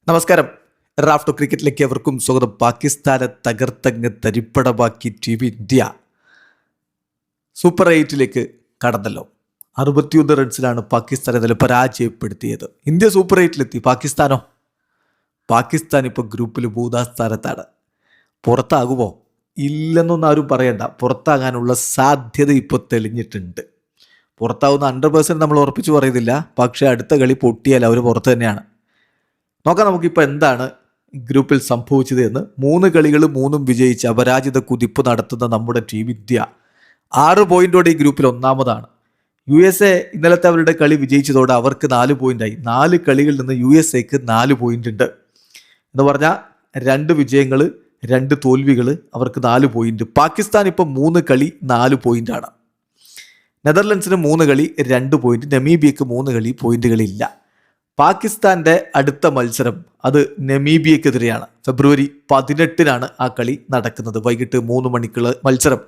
നമസ്കാരം. റാഫ്റ്റോ ക്രിക്കറ്റിലേക്ക് എവർക്കും സ്വാഗതം. പാകിസ്ഥാനെ തകർത്തങ്ങ് തരിപ്പടമാക്കി ടീം ഇന്ത്യ സൂപ്പർ 8 കടന്നല്ലോ. 61 റൺസിലാണ് പാകിസ്ഥാനെ ഇന്നലെ പരാജയപ്പെടുത്തിയത്. ഇന്ത്യ സൂപ്പർ 8 പാകിസ്ഥാൻ ഇപ്പോൾ ഗ്രൂപ്പിൽ 3-ാം സ്ഥാനത്താണ്. പുറത്താകുമോ? ഇല്ലെന്നൊന്നും ആരും പറയണ്ട. പുറത്താകാനുള്ള സാധ്യത ഇപ്പോൾ തെളിഞ്ഞിട്ടുണ്ട്. പുറത്താവുന്ന 100% നമ്മൾ ഉറപ്പിച്ച് പറയുന്നില്ല. പക്ഷേ അടുത്ത കളി പൊട്ടിയാൽ അവർ പുറത്ത് തന്നെയാണ്. നോക്കാം നമുക്കിപ്പോൾ എന്താണ് ഗ്രൂപ്പിൽ സംഭവിച്ചത് എന്ന്. 3 കളികൾ 3 വിജയിച്ച് അപരാജിത കുതിപ്പ് നടത്തുന്ന നമ്മുടെ ടീം ഇന്ത്യ 6 പോയിന്റോടെ ഈ ഗ്രൂപ്പിൽ ഒന്നാമതാണ്. USA ഇന്നലത്തെ അവരുടെ കളി വിജയിച്ചതോടെ അവർക്ക് 4 പോയിന്റായി. 4 കളികളിൽ നിന്ന് USAക്ക് 4 പോയിന്റ് ഉണ്ട് എന്ന് പറഞ്ഞാൽ 2 വിജയങ്ങൾ 2 തോൽവികൾ, അവർക്ക് 4 പോയിന്റ്. പാകിസ്ഥാൻ ഇപ്പോൾ 3 കളി 4 പോയിന്റാണ്. നെതർലൻഡ്സിന് 3 കളി 2 പോയിന്റ്. നമീബിയക്ക് 3 കളി പോയിന്റുകളില്ല. പാകിസ്ഥാന്റെ അടുത്ത മത്സരം അത് നമീബിയക്കെതിരെയാണ്. ഫെബ്രുവരി 18 ആ കളി നടക്കുന്നത്. വൈകിട്ട് 3 മണിക്കുള്ള മത്സരം.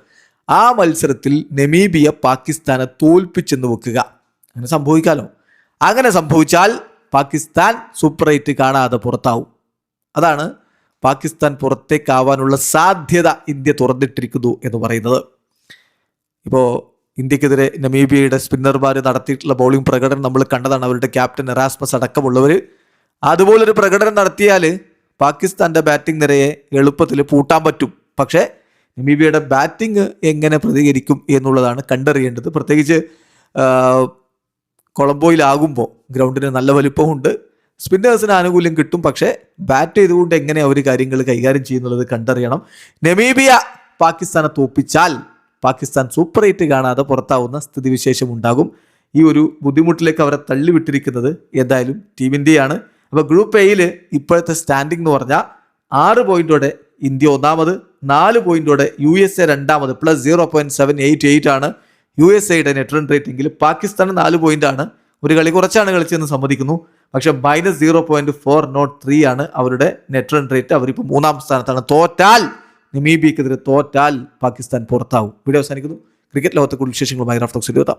ആ മത്സരത്തിൽ നമീബിയ പാകിസ്ഥാനെ തോൽപ്പിച്ചെന്ന് വെക്കുക. അങ്ങനെ സംഭവിക്കാലോ. അങ്ങനെ സംഭവിച്ചാൽ പാകിസ്ഥാൻ സൂപ്പർ 8 കാണാതെ പുറത്താവും. അതാണ് പാകിസ്ഥാൻ പുറത്തേക്കാവാനുള്ള സാധ്യത ഇന്ത്യ തുറന്നിട്ടിരിക്കുന്നു എന്ന് പറയുന്നത്. ഇപ്പോൾ ഇന്ത്യക്കെതിരെ നമീബിയയുടെ സ്പിന്നർമാർ നടത്തിയിട്ടുള്ള ബൗളിംഗ് പ്രകടനം നമ്മൾ കണ്ടതാണ്. അവരുടെ ക്യാപ്റ്റൻ എറാസ്മസ് അടക്കമുള്ളവർ അതുപോലൊരു പ്രകടനം നടത്തിയാൽ പാകിസ്ഥാന്റെ ബാറ്റിംഗ് നിരയെ എളുപ്പത്തിൽ പൂട്ടാൻ പറ്റും. പക്ഷേ നമീബിയയുടെ ബാറ്റിംഗ് എങ്ങനെ പ്രതികരിക്കും എന്നുള്ളതാണ് കണ്ടറിയേണ്ടത്. പ്രത്യേകിച്ച് കൊളംബോയിലാകുമ്പോൾ ഗ്രൗണ്ടിന് നല്ല വലിപ്പമുണ്ട്, സ്പിന്നേഴ്സിന് ആനുകൂല്യം കിട്ടും. പക്ഷേ ബാറ്റ് ചെയ്തുകൊണ്ട് എങ്ങനെ അവർ കാര്യങ്ങൾ കൈകാര്യം ചെയ്യുന്നുള്ളത് കണ്ടറിയണം. നമീബിയ പാകിസ്ഥാനെ തോൽപ്പിച്ചാൽ പാകിസ്ഥാൻ സൂപ്പർ 8 കാണാതെ പുറത്താവുന്ന സ്ഥിതിവിശേഷം ഉണ്ടാകും. ഈ ഒരു ബുദ്ധിമുട്ടിലേക്ക് അവരെ തള്ളിവിട്ടിരിക്കുന്നത് എന്തായാലും ടീം ഇന്ത്യയാണ്. അപ്പോൾ ഗ്രൂപ്പ് എയിൽ ഇപ്പോഴത്തെ സ്റ്റാൻഡിംഗ് എന്ന് പറഞ്ഞാൽ 6 പോയിന്റോടെ ഇന്ത്യ ഒന്നാമത്, 4 പോയിന്റോടെ USA രണ്ടാമത്, പ്ലസ് 0.788 ആണ് USAയുടെ നെറ്റ് റൺ റേറ്റിംഗിൽ. പാകിസ്ഥാന് 4 പോയിന്റാണ്. ഒരു കളി കുറച്ചാണ് കളിച്ചതെന്ന് സമ്മതിക്കുന്നു. പക്ഷെ -0.403 ആണ് അവരുടെ നെറ്റ് റൺ റേറ്റ്. അവരിപ്പോൾ 3-ാം സ്ഥാനത്താണ്. തോറ്റാൽ നമീബിയക്കെതിരെ തോറ്റാൽ പാകിസ്ഥാൻ പുറത്താവും. വീഡിയോ അവസാനിക്കുന്നു. ക്രിക്കറ്റ് ലോകത്തെ കൂടുതൽ വിശേഷങ്ങളുമായി റാഫ്റ്റോ ക്രിക്കറ്റ്.